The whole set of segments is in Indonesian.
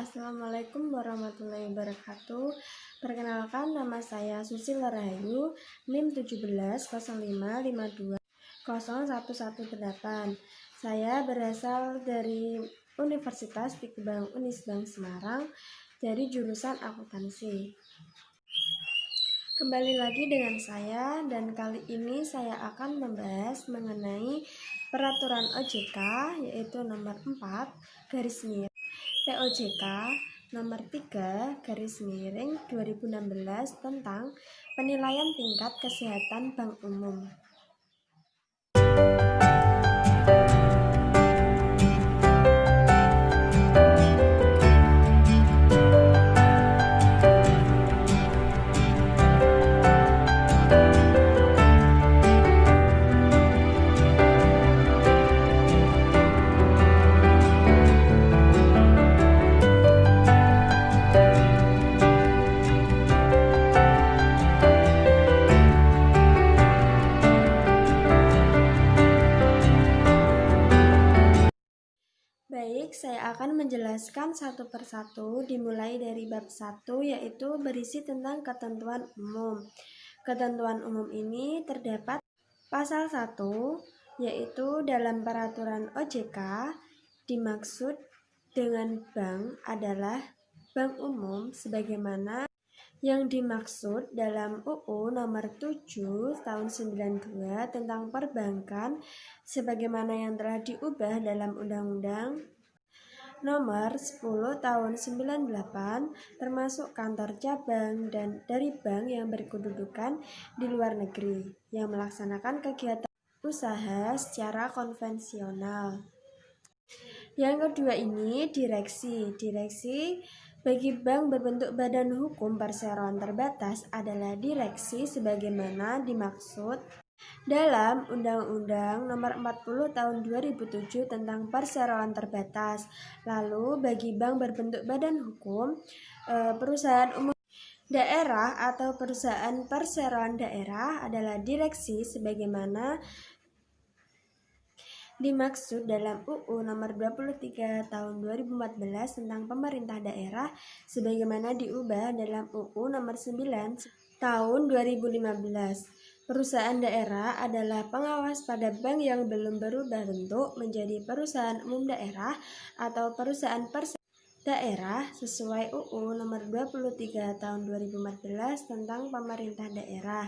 Assalamualaikum warahmatullahi wabarakatuh. Perkenalkan, nama saya Susila Rahayu, NIM 1705520118. Saya berasal dari Universitas Tikbang Unisbank Semarang dari jurusan akuntansi. Kembali lagi dengan saya, dan kali ini saya akan membahas mengenai peraturan OJK, yaitu nomor 4 garis miring POJK nomor 3 garis miring 2016 tentang penilaian tingkat kesehatan bank umum. Baik, saya akan menjelaskan satu persatu dimulai dari bab 1, yaitu berisi tentang ketentuan umum. Ketentuan umum ini terdapat pasal 1, yaitu dalam peraturan OJK dimaksud dengan bank adalah bank umum sebagaimana yang dimaksud dalam UU nomor 7 tahun 92 tentang perbankan sebagaimana yang telah diubah dalam Undang-Undang nomor 10 tahun 98 termasuk kantor cabang dan dari bank yang berkedudukan di luar negeri yang melaksanakan kegiatan usaha secara konvensional. Yang kedua ini direksi. Direksi bagi bank berbentuk badan hukum perseroan terbatas adalah direksi sebagaimana dimaksud dalam Undang-Undang Nomor 40 Tahun 2007 tentang perseroan terbatas. Lalu bagi bank berbentuk badan hukum, perusahaan umum daerah atau perusahaan perseroan daerah adalah direksi sebagaimana dimaksud dalam UU nomor 23 tahun 2014 tentang pemerintah daerah sebagaimana diubah dalam UU nomor 9 tahun 2015. Perusahaan daerah adalah pengawas pada bank yang belum berubah bentuk menjadi perusahaan umum daerah atau perusahaan daerah sesuai UU nomor 23 tahun 2014 tentang pemerintah daerah.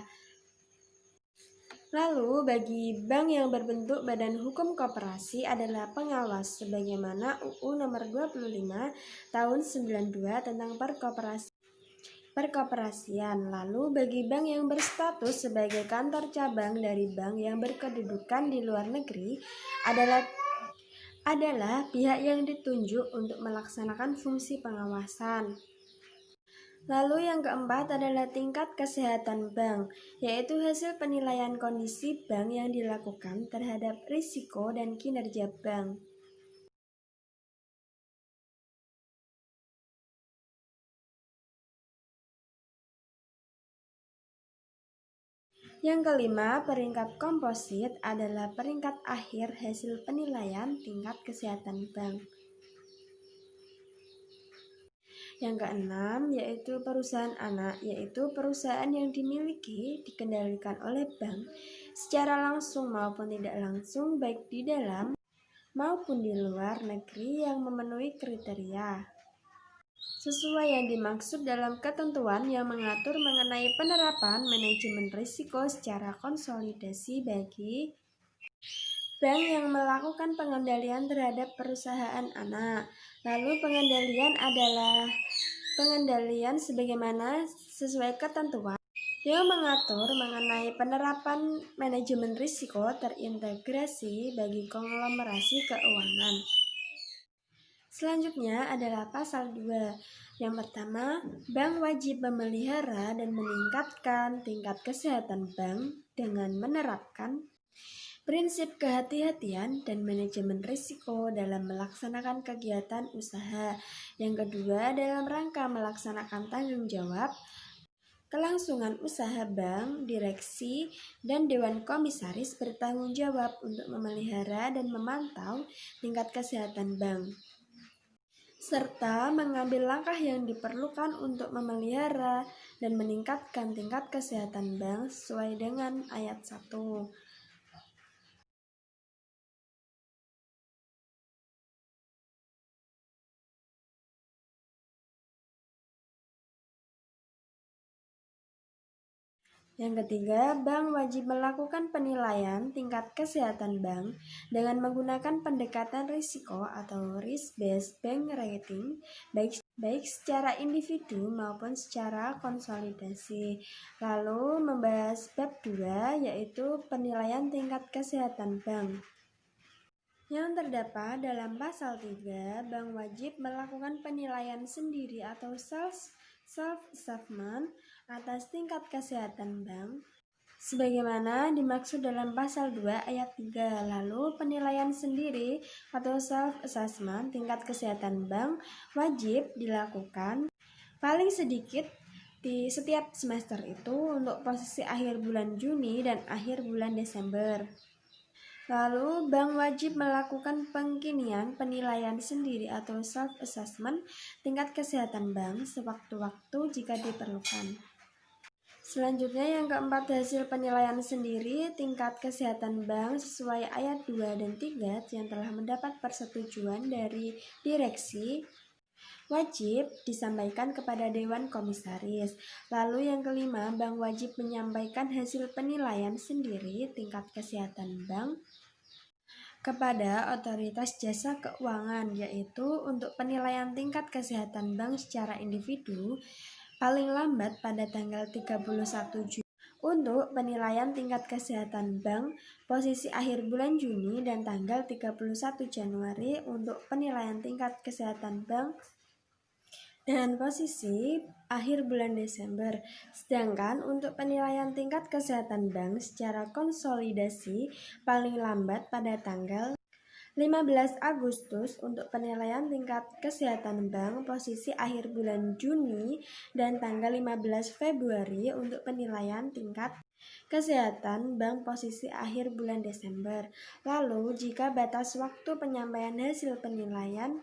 Lalu bagi bank yang berbentuk badan hukum koperasi adalah pengawas sebagaimana UU nomor 25 tahun 92 tentang perkoperasian. Lalu bagi bank yang berstatus sebagai kantor cabang dari bank yang berkedudukan di luar negeri adalah pihak yang ditunjuk untuk melaksanakan fungsi pengawasan. Lalu yang keempat adalah tingkat kesehatan bank, yaitu hasil penilaian kondisi bank yang dilakukan terhadap risiko dan kinerja bank. Yang kelima, peringkat komposit adalah peringkat akhir hasil penilaian tingkat kesehatan bank. Yang keenam, yaitu perusahaan anak, yaitu perusahaan yang dikendalikan oleh bank secara langsung maupun tidak langsung, baik di dalam maupun di luar negeri yang memenuhi kriteria sesuai yang dimaksud dalam ketentuan yang mengatur mengenai penerapan manajemen risiko secara konsolidasi bagi bank yang melakukan pengendalian terhadap perusahaan anak. Lalu pengendalian adalah pengendalian sebagaimana sesuai ketentuan yang mengatur mengenai penerapan manajemen risiko terintegrasi bagi konglomerasi keuangan. Selanjutnya adalah pasal 2. Yang pertama, bank wajib memelihara dan meningkatkan tingkat kesehatan bank dengan menerapkan prinsip kehati-hatian dan manajemen risiko dalam melaksanakan kegiatan usaha. Yang kedua, dalam rangka melaksanakan tanggung jawab kelangsungan usaha bank, direksi, dan dewan komisaris bertanggung jawab untuk memelihara dan memantau tingkat kesehatan bank. serta mengambil langkah yang diperlukan untuk memelihara dan meningkatkan tingkat kesehatan bank sesuai dengan ayat 1. Yang ketiga, bank wajib melakukan penilaian tingkat kesehatan bank dengan menggunakan pendekatan risiko atau risk-based bank rating, baik secara individu maupun secara konsolidasi. Lalu membahas bab 2, yaitu penilaian tingkat kesehatan bank. Yang terdapat dalam pasal 3, bank wajib melakukan penilaian sendiri atau self-assessment atas tingkat kesehatan bank sebagaimana dimaksud dalam pasal 2 ayat 3. Lalu penilaian sendiri atau self-assessment tingkat kesehatan bank wajib dilakukan paling sedikit di setiap semester itu untuk posisi akhir bulan Juni dan akhir bulan Desember. Lalu, bank wajib melakukan pengkinian penilaian sendiri atau self-assessment tingkat kesehatan bank sewaktu-waktu jika diperlukan. Selanjutnya yang keempat, hasil penilaian sendiri tingkat kesehatan bank sesuai ayat 2 dan 3 yang telah mendapat persetujuan dari direksi wajib disampaikan kepada Dewan Komisaris. Lalu yang kelima, bank wajib menyampaikan hasil penilaian sendiri tingkat kesehatan bank kepada otoritas jasa keuangan, yaitu untuk penilaian tingkat kesehatan bank secara individu paling lambat pada tanggal 31 Juni. Untuk penilaian tingkat kesehatan bank posisi akhir bulan Juni dan tanggal 31 Januari untuk penilaian tingkat kesehatan bank dan posisi akhir bulan Desember. Sedangkan untuk penilaian tingkat kesehatan bank secara konsolidasi paling lambat pada tanggal 15 Agustus untuk penilaian tingkat kesehatan bank posisi akhir bulan Juni dan tanggal 15 Februari untuk penilaian tingkat kesehatan bank posisi akhir bulan Desember. Lalu, jika batas waktu penyampaian hasil penilaian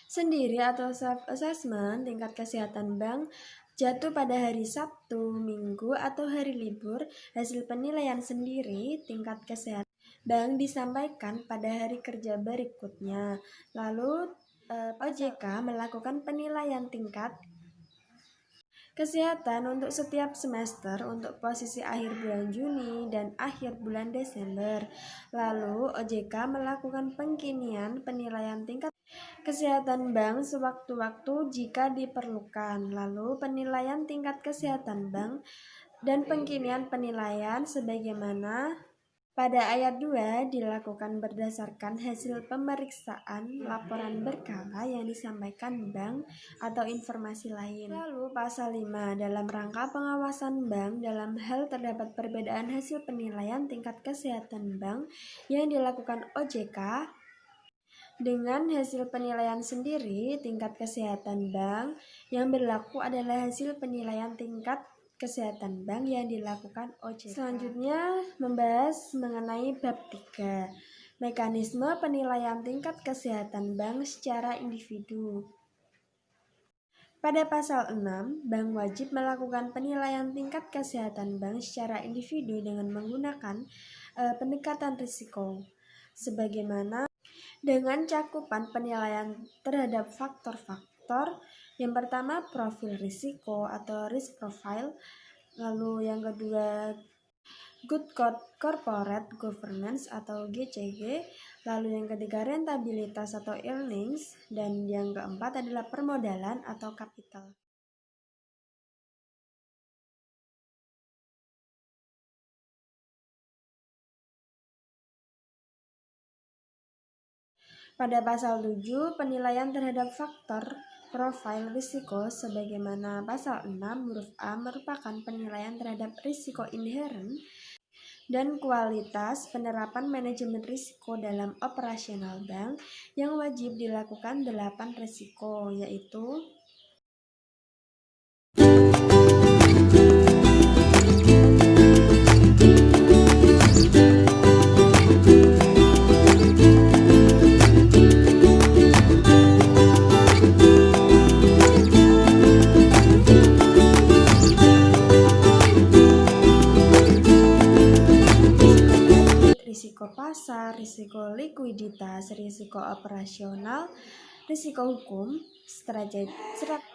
sendiri atau self-assessment tingkat kesehatan bank jatuh pada hari Sabtu, Minggu, atau hari libur, hasil penilaian sendiri tingkat kesehatan bank disampaikan pada hari kerja berikutnya. Lalu OJK melakukan penilaian tingkat kesehatan untuk setiap semester untuk posisi akhir bulan Juni dan akhir bulan Desember. Lalu OJK melakukan pengkinian penilaian tingkat kesehatan bank sewaktu-waktu jika diperlukan. Lalu penilaian tingkat kesehatan bank dan pengkinian penilaian sebagaimana pada ayat 2 dilakukan berdasarkan hasil pemeriksaan laporan berkala yang disampaikan bank atau informasi lain. Lalu pasal 5, dalam rangka pengawasan bank dalam hal terdapat perbedaan hasil penilaian tingkat kesehatan bank yang dilakukan OJK dengan hasil penilaian sendiri tingkat kesehatan bank yang berlaku adalah hasil penilaian tingkat kesehatan bank yang dilakukan OJK. Selanjutnya membahas mengenai bab 3, mekanisme penilaian tingkat kesehatan bank secara individu. Pada pasal 6, bank wajib melakukan penilaian tingkat kesehatan bank secara individu dengan menggunakan pendekatan risiko, sebagaimana dengan cakupan penilaian terhadap faktor-faktor. Yang pertama, profil risiko atau risk profile. Lalu yang kedua, good corporate governance atau GCG. Lalu yang ketiga, rentabilitas atau earnings. Dan yang keempat adalah permodalan atau capital. Pada pasal 7, penilaian terhadap faktor profil risiko sebagaimana pasal 6 huruf A merupakan penilaian terhadap risiko inheren dan kualitas penerapan manajemen risiko dalam operasional bank yang wajib dilakukan 8 risiko, yaitu risiko operasional, risiko hukum,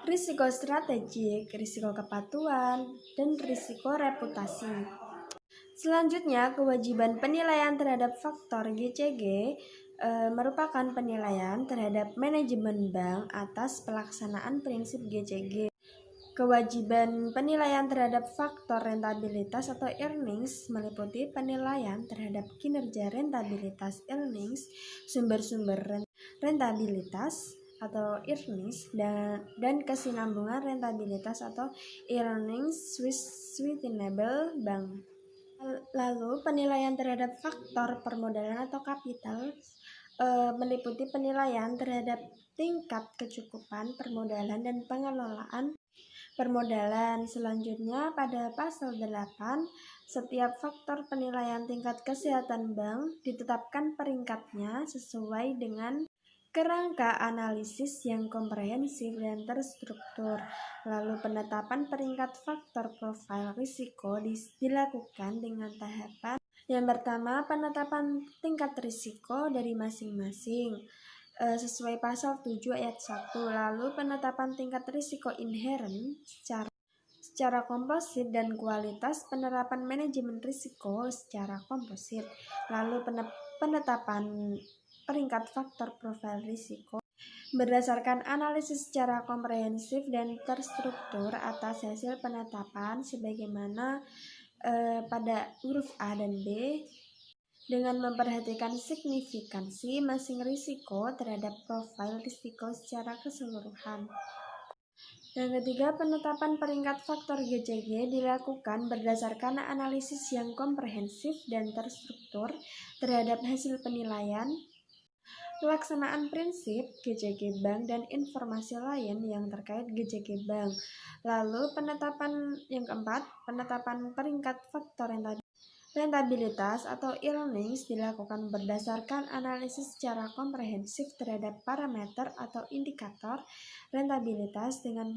risiko strategik, risiko kepatuhan, dan risiko reputasi. Selanjutnya, kewajiban penilaian terhadap faktor GCG merupakan penilaian terhadap manajemen bank atas pelaksanaan prinsip GCG. Kewajiban penilaian terhadap faktor rentabilitas atau earnings meliputi penilaian terhadap kinerja rentabilitas earnings, sumber-sumber rentabilitas atau earnings, dan kesinambungan rentabilitas atau earnings with sustainable bank. Lalu penilaian terhadap faktor permodalan atau kapital meliputi penilaian terhadap tingkat kecukupan permodalan dan pengelolaan permodalan. Selanjutnya, pada pasal 8, setiap faktor penilaian tingkat kesehatan bank ditetapkan peringkatnya sesuai dengan kerangka analisis yang komprehensif dan terstruktur. Lalu penetapan peringkat faktor profil risiko dilakukan dengan tahapan. Yang pertama, penetapan tingkat risiko dari masing-masing sesuai pasal 7 ayat 1. Lalu penetapan tingkat risiko inherent secara komposit dan kualitas penerapan manajemen risiko secara komposit. Lalu penetapan peringkat faktor profil risiko berdasarkan analisis secara komprehensif dan terstruktur atas hasil penetapan sebagaimana pada huruf A dan B, dengan memperhatikan signifikansi masing risiko terhadap profil risiko secara keseluruhan. Yang ketiga, penetapan peringkat faktor GCG dilakukan berdasarkan analisis yang komprehensif dan terstruktur terhadap hasil penilaian, pelaksanaan prinsip GCG Bank, dan informasi lain yang terkait GCG Bank. Lalu penetapan yang keempat, penetapan peringkat faktor rentabilitas atau earnings dilakukan berdasarkan analisis secara komprehensif terhadap parameter atau indikator rentabilitas dengan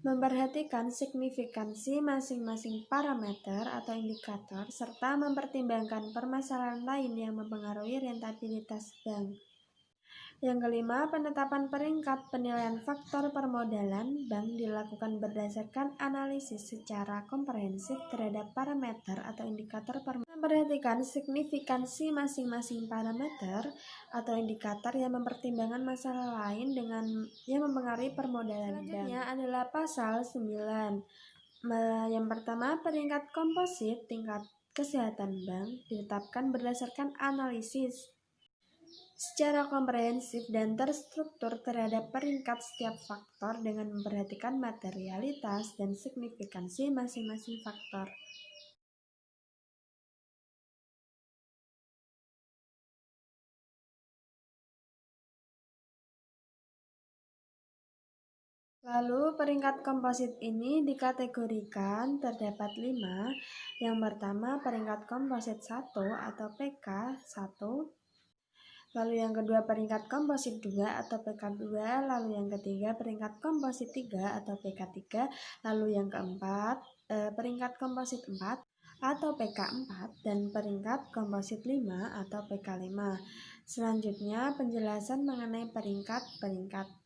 memperhatikan signifikansi masing-masing parameter atau indikator serta mempertimbangkan permasalahan lain yang mempengaruhi rentabilitas bank. Yang kelima, penetapan peringkat penilaian faktor permodalan bank dilakukan berdasarkan analisis secara komprehensif terhadap parameter atau indikator memperhatikan signifikansi masing-masing parameter atau indikator yang mempertimbangkan masalah lain dengan yang mempengaruhi permodalan bank. Selanjutnya adalah pasal 9. Yang pertama, peringkat komposit tingkat kesehatan bank ditetapkan berdasarkan analisis secara komprehensif dan terstruktur terhadap peringkat setiap faktor dengan memperhatikan materialitas dan signifikansi masing-masing faktor. Lalu peringkat komposit ini dikategorikan terdapat 5. Yang pertama, peringkat komposit 1 atau PK 1. Lalu yang kedua, peringkat komposit 2 atau PK2. Lalu yang ketiga, peringkat komposit 3 atau PK3. Lalu yang keempat, peringkat komposit 4 atau PK4, dan peringkat komposit 5 atau PK5. Selanjutnya, penjelasan mengenai peringkat-peringkat.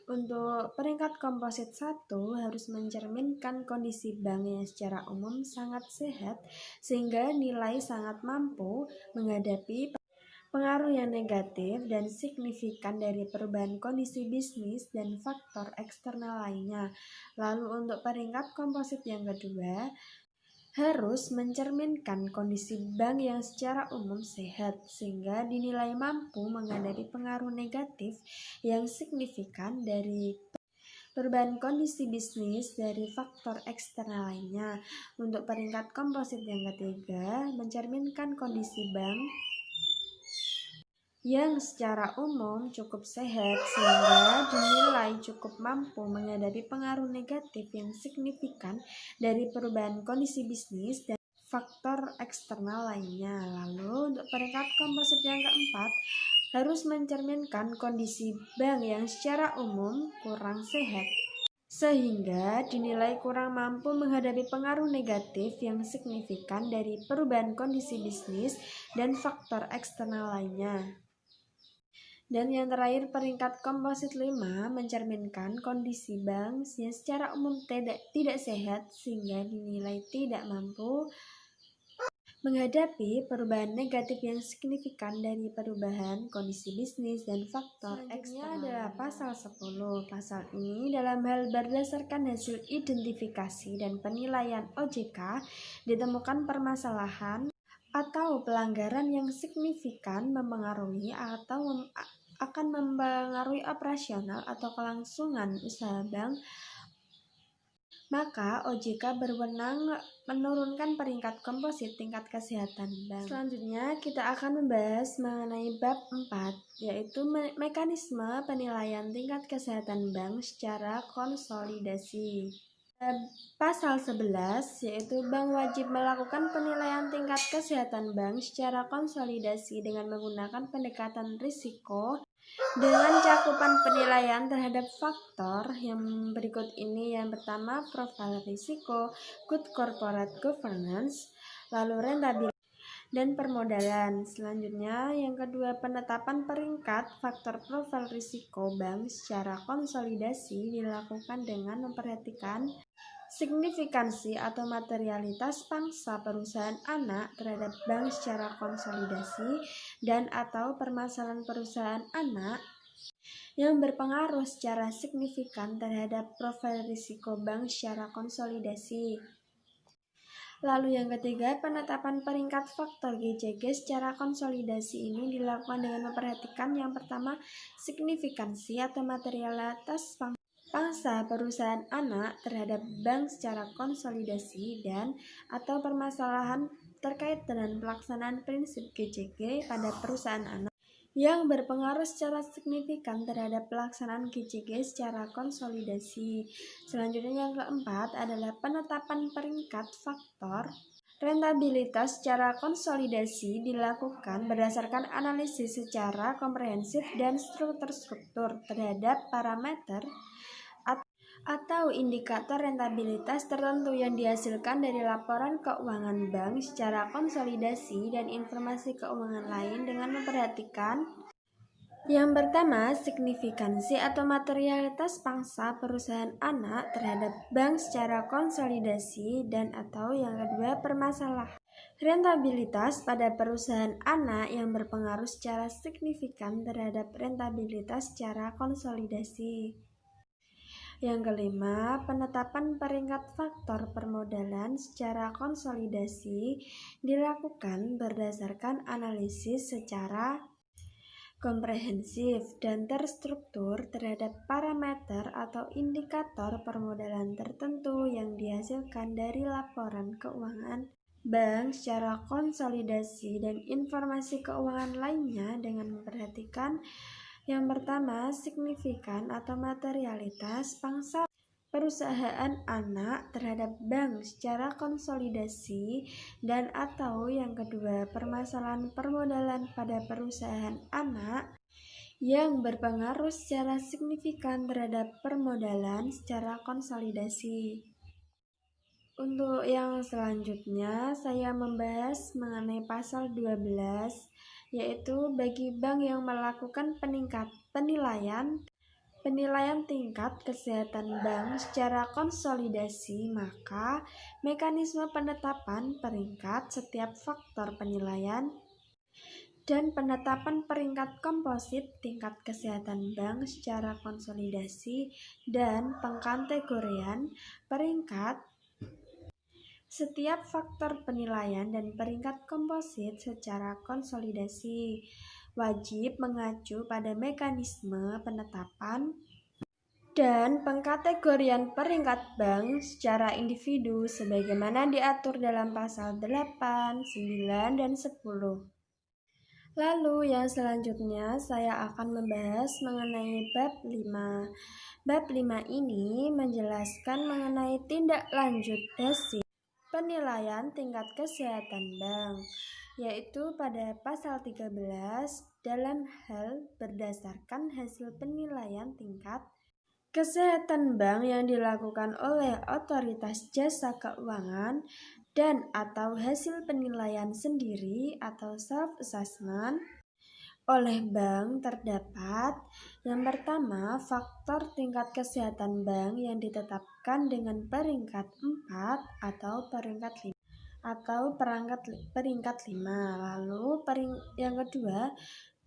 Untuk peringkat komposit 1 harus mencerminkan kondisi bank yang secara umum sangat sehat sehingga nilai sangat mampu menghadapi pengaruh yang negatif dan signifikan dari perubahan kondisi bisnis dan faktor eksternal lainnya. Lalu untuk peringkat komposit yang kedua, harus mencerminkan kondisi bank yang secara umum sehat sehingga dinilai mampu menghadapi pengaruh negatif yang signifikan dari perubahan kondisi bisnis dari faktor eksternal lainnya. Untuk peringkat komposit yang ketiga, mencerminkan kondisi bank yang secara umum cukup sehat sehingga dinilai cukup mampu menghadapi pengaruh negatif yang signifikan dari perubahan kondisi bisnis dan faktor eksternal lainnya. Lalu untuk peringkat komposit yang keempat, harus mencerminkan kondisi bank yang secara umum kurang sehat sehingga dinilai kurang mampu menghadapi pengaruh negatif yang signifikan dari perubahan kondisi bisnis dan faktor eksternal lainnya. Dan yang terakhir, peringkat komposit 5 mencerminkan kondisi bank yang secara umum tidak sehat sehingga dinilai tidak mampu menghadapi perubahan negatif yang signifikan dari perubahan kondisi bisnis dan faktor eksternal. Adalah pasal 10. Pasal ini dalam hal berdasarkan hasil identifikasi dan penilaian OJK ditemukan permasalahan atau pelanggaran yang signifikan mempengaruhi atau akan mempengaruhi operasional atau kelangsungan usaha bank, maka OJK berwenang menurunkan peringkat komposit tingkat kesehatan bank. Selanjutnya kita akan membahas mengenai bab 4, yaitu mekanisme penilaian tingkat kesehatan bank secara konsolidasi. Pasal 11, yaitu bank wajib melakukan penilaian tingkat kesehatan bank secara konsolidasi dengan menggunakan pendekatan risiko dengan cakupan penilaian terhadap faktor yang berikut ini. Yang pertama, profil risiko, good corporate governance, lalu rentabilitas dan permodalan. Selanjutnya, yang kedua, penetapan peringkat faktor profil risiko bank secara konsolidasi dilakukan dengan memperhatikan signifikansi atau materialitas pangsa perusahaan anak terhadap bank secara konsolidasi dan atau permasalahan perusahaan anak yang berpengaruh secara signifikan terhadap profil risiko bank secara konsolidasi. Lalu yang ketiga, penetapan peringkat faktor GCG secara konsolidasi ini dilakukan dengan memperhatikan yang pertama, signifikansi atau materialitas pangsa perusahaan anak terhadap bank secara konsolidasi dan atau permasalahan terkait dengan pelaksanaan prinsip GCG pada perusahaan anak yang berpengaruh secara signifikan terhadap pelaksanaan GCG secara konsolidasi. Selanjutnya yang keempat adalah penetapan peringkat faktor rentabilitas secara konsolidasi dilakukan berdasarkan analisis secara komprehensif dan struktur terhadap parameter atau indikator rentabilitas tertentu yang dihasilkan dari laporan keuangan bank secara konsolidasi dan informasi keuangan lain dengan memperhatikan yang pertama, signifikansi atau materialitas pangsa perusahaan anak terhadap bank secara konsolidasi dan atau yang kedua, permasalahan rentabilitas pada perusahaan anak yang berpengaruh secara signifikan terhadap rentabilitas secara konsolidasi. Yang kelima, penetapan peringkat faktor permodalan secara konsolidasi dilakukan berdasarkan analisis secara komprehensif dan terstruktur terhadap parameter atau indikator permodalan tertentu yang dihasilkan dari laporan keuangan bank secara konsolidasi dan informasi keuangan lainnya dengan memperhatikan yang pertama, signifikan atau materialitas pangsa perusahaan anak terhadap bank secara konsolidasi dan atau yang kedua, permasalahan permodalan pada perusahaan anak yang berpengaruh secara signifikan terhadap permodalan secara konsolidasi. Untuk yang selanjutnya, saya membahas mengenai pasal 12, yaitu bagi bank yang melakukan penilaian tingkat kesehatan bank secara konsolidasi, maka mekanisme penetapan peringkat setiap faktor penilaian dan penetapan peringkat komposit tingkat kesehatan bank secara konsolidasi dan pengkategorian peringkat setiap faktor penilaian dan peringkat komposit secara konsolidasi wajib mengacu pada mekanisme penetapan dan pengkategorian peringkat bank secara individu sebagaimana diatur dalam pasal 8, 9, dan 10. Lalu yang selanjutnya saya akan membahas mengenai bab 5. Bab 5 ini menjelaskan mengenai tindak lanjut hasil penilaian tingkat kesehatan bank, yaitu pada pasal 13 dalam hal berdasarkan hasil penilaian tingkat Kesehatan bank yang dilakukan oleh otoritas jasa keuangan dan atau hasil penilaian sendiri atau self-assessment oleh bank terdapat yang pertama, faktor tingkat kesehatan bank yang ditetapkan dengan peringkat 4 atau peringkat 5. Lalu yang kedua,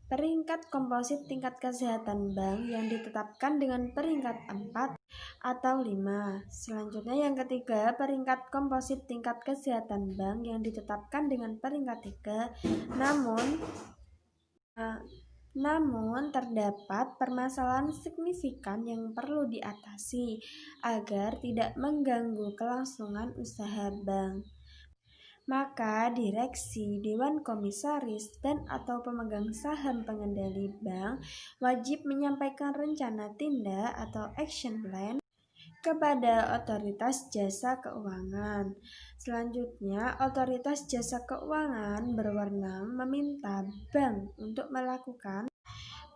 peringkat komposit tingkat kesehatan bank yang ditetapkan dengan peringkat 4 atau 5. Selanjutnya yang ketiga, peringkat komposit tingkat kesehatan bank yang ditetapkan dengan peringkat 3. Namun terdapat permasalahan signifikan yang perlu diatasi agar tidak mengganggu kelangsungan usaha bank. Maka direksi, dewan komisaris, dan atau pemegang saham pengendali bank wajib menyampaikan rencana tindak atau action plan kepada otoritas jasa keuangan. Selanjutnya, otoritas jasa keuangan berwenang meminta bank untuk melakukan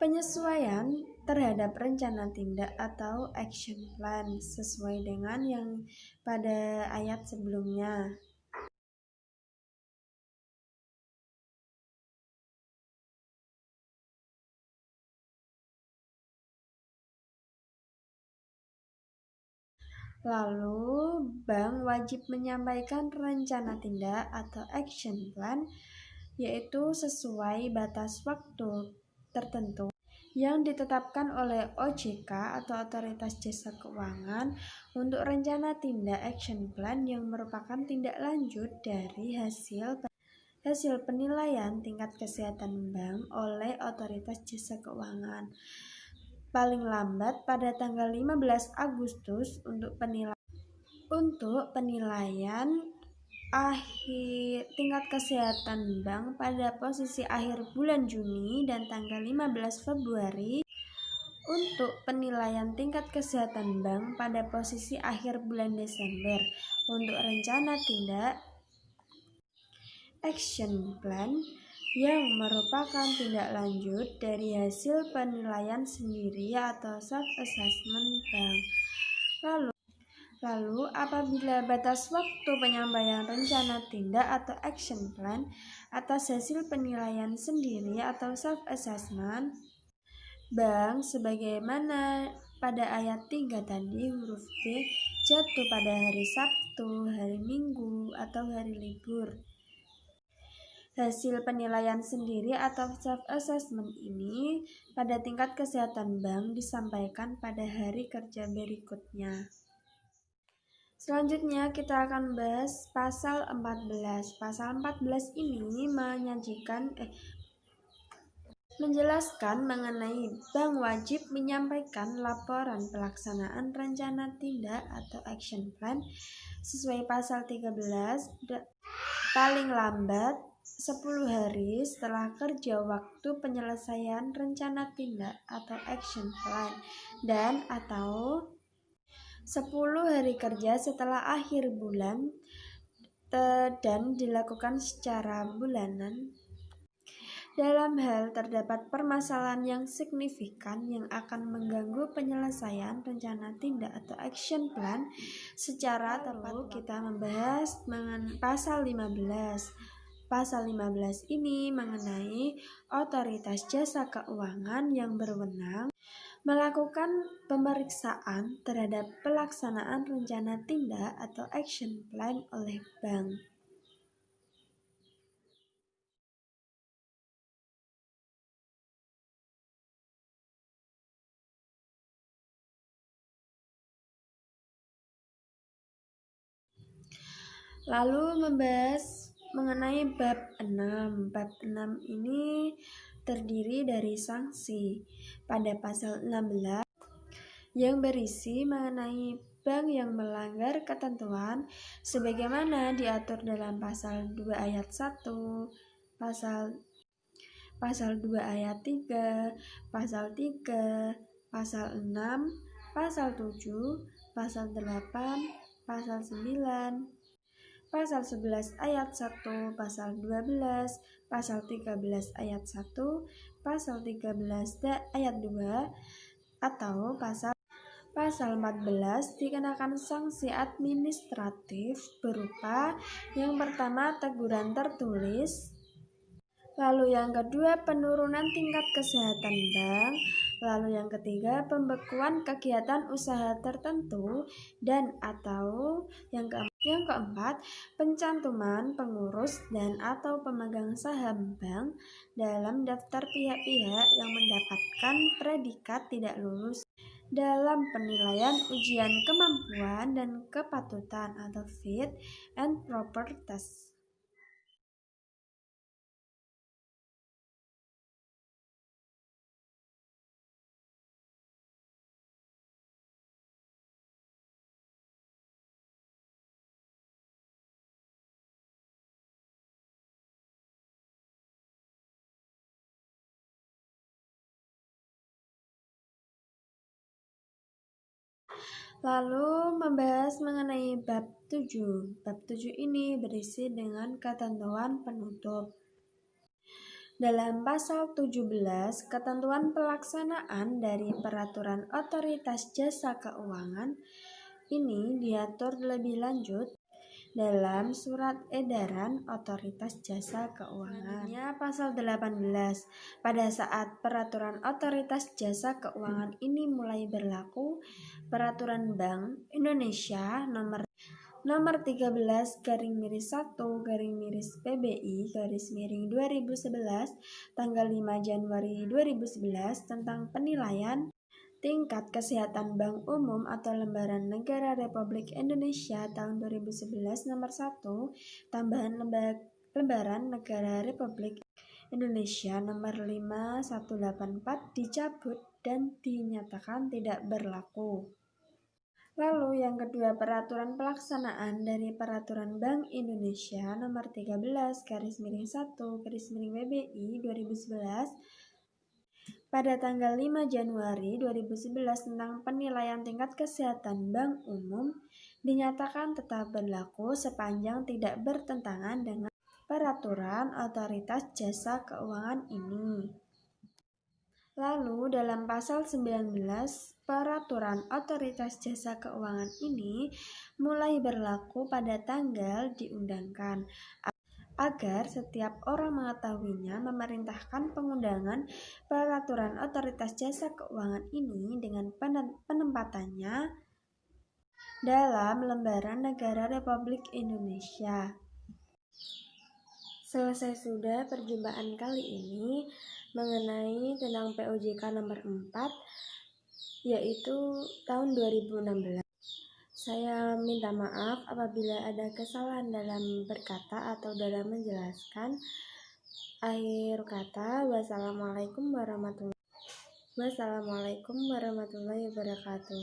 penyesuaian terhadap rencana tindak atau action plan sesuai dengan yang pada ayat sebelumnya. Lalu, bank wajib menyampaikan rencana tindak atau action plan yaitu sesuai batas waktu tertentu yang ditetapkan oleh OJK atau Otoritas Jasa Keuangan untuk rencana tindak action plan yang merupakan tindak lanjut dari hasil penilaian tingkat kesehatan bank oleh Otoritas Jasa Keuangan paling lambat pada tanggal 15 Agustus untuk penilaian akhir tingkat kesehatan bank pada posisi akhir bulan Juni dan tanggal 15 Februari untuk penilaian tingkat kesehatan bank pada posisi akhir bulan Desember untuk rencana tindak action plan yang merupakan tindak lanjut dari hasil penilaian sendiri atau self-assessment bank. Lalu, apabila batas waktu penyampaian rencana tindak atau action plan atas hasil penilaian sendiri atau self-assessment bank sebagaimana pada ayat 3 tadi huruf B jatuh pada hari Sabtu, hari Minggu, atau hari libur. Hasil penilaian sendiri atau self-assessment ini pada tingkat kesehatan bank disampaikan pada hari kerja berikutnya. Selanjutnya kita akan bahas pasal 14. Pasal 14 ini menjelaskan mengenai bank wajib menyampaikan laporan pelaksanaan rencana tindak atau action plan sesuai pasal 13 paling lambat 10 hari setelah kerja waktu penyelesaian rencana tindak atau action plan dan atau 10 hari kerja setelah akhir bulan dan dilakukan secara bulanan. Dalam hal terdapat permasalahan yang signifikan yang akan mengganggu penyelesaian rencana tindak atau action plan secara tepat, kita membahas pasal 15. Pasal 15 ini mengenai otoritas jasa keuangan yang berwenang melakukan pemeriksaan terhadap pelaksanaan rencana tindak atau action plan oleh bank. Lalu membahas mengenai bab 6. Bab 6 ini terdiri dari sanksi pada pasal 16 yang berisi mengenai bank yang melanggar ketentuan sebagaimana diatur dalam pasal 2 ayat 1, pasal 2 ayat 3, pasal 3, pasal 6, pasal 7, pasal 8, pasal 9, pasal 11 ayat 1, pasal 12, pasal 13 ayat 1, pasal 13 ayat 2, atau Pasal 14 dikenakan sanksi administratif berupa yang pertama teguran tertulis, lalu yang kedua penurunan tingkat kesehatan bank, lalu yang ketiga pembekuan kegiatan usaha tertentu, dan atau yang keempat pencantuman pengurus dan atau pemegang saham bank dalam daftar pihak-pihak yang mendapatkan predikat tidak lulus dalam penilaian ujian kemampuan dan kepatutan atau fit and proper test. Lalu membahas mengenai bab 7. Bab 7 ini berisi dengan ketentuan penutup. Dalam pasal 17, ketentuan pelaksanaan dari peraturan otoritas jasa keuangan ini diatur lebih lanjut dalam surat edaran otoritas jasa keuangan. Pasal 18. Pada saat peraturan otoritas jasa keuangan ini mulai berlaku, peraturan Bank Indonesia nomor 13/1 PBI /2011 tanggal 5 Januari 2011 tentang penilaian tingkat kesehatan bank umum atau lembaran negara Republik Indonesia tahun 2011 nomor 1 tambahan lembaran negara Republik Indonesia nomor 5184 dicabut dan dinyatakan tidak berlaku. Lalu yang kedua peraturan pelaksanaan dari peraturan Bank Indonesia nomor 13/1/PBI 2011 pada tanggal 5 Januari 2011 tentang penilaian tingkat kesehatan bank umum dinyatakan tetap berlaku sepanjang tidak bertentangan dengan peraturan otoritas jasa keuangan ini. Lalu dalam pasal 19 peraturan otoritas jasa keuangan ini mulai berlaku pada tanggal diundangkan. Agar setiap orang mengetahuinya, memerintahkan pengundangan peraturan otoritas jasa keuangan ini dengan penempatannya dalam lembaran negara Republik Indonesia. Selesai sudah perjumpaan kali ini mengenai tentang POJK nomor 4, yaitu tahun 2016. Saya minta maaf apabila ada kesalahan dalam berkata atau dalam menjelaskan. Akhir kata, wassalamualaikum warahmatullahi wabarakatuh.